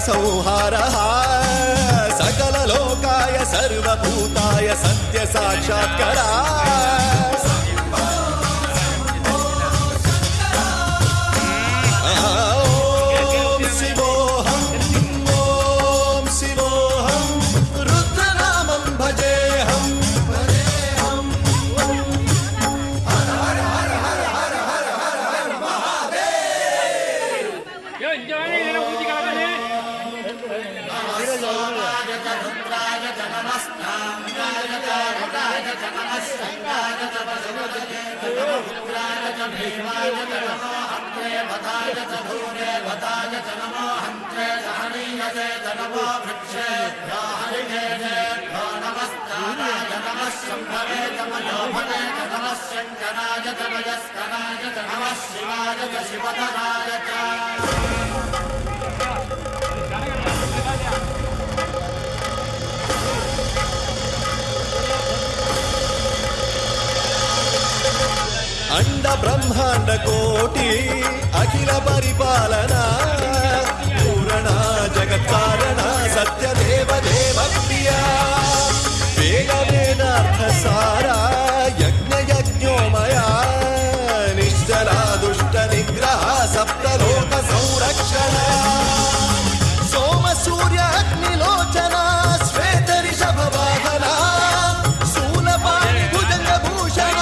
संहारः सकललोकाय सर्वभूताय सत्य साक्षात्करः अंड ब्रह्मांड कोटि अखिल परिपालना पूर्ण जगत्कारण सत्यदेव देव प्रिया वेद वेदार्थ सारा यज्ञ यज्ञोमया निश्चला दुष्ट निग्रह सप्तलोक संरक्षण सोम सूर्य अग्निलोचना श्वेत ऋषभ वाहना शूलपाणि भुजंग भूषण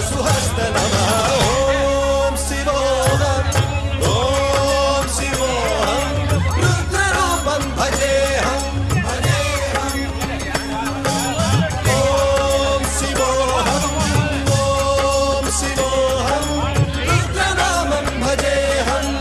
सुहस्त नमः ओम शिवोहम रुद्ररूपं भजेहम ओम शिवोहम रुद्रनामं भजेहम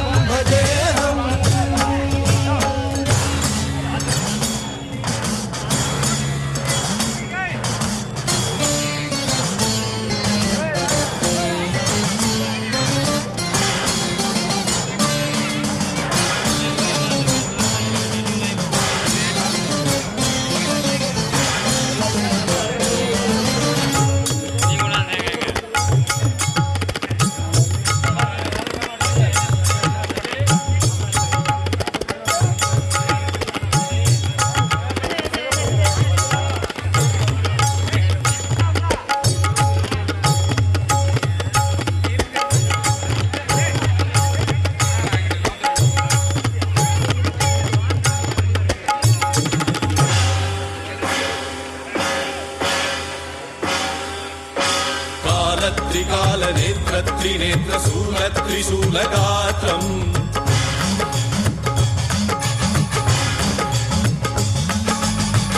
त्रिकाल नेत्र त्रिनेत्र शूल त्रिशूलगात्रम्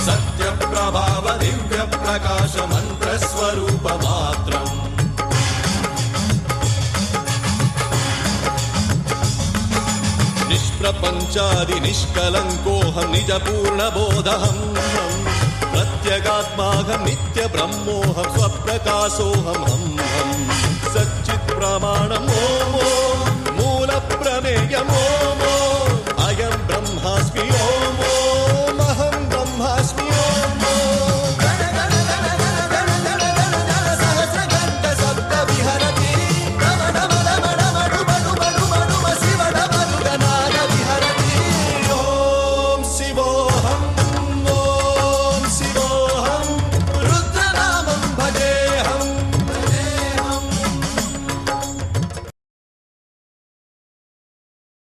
सत्य प्रभाव दिव्य प्रकाश मंत्र स्वरूप मात्रम् निष्प्रपंचादि निष्कलंकोऽहं निज पूर्ण बोधहम् प्रत्यगात्माहं नित्य ब्रह्मोऽहं स्वप्रकाशोऽहं सच्चित् प्रमाणम् ओम मूल प्रमेयम् ओम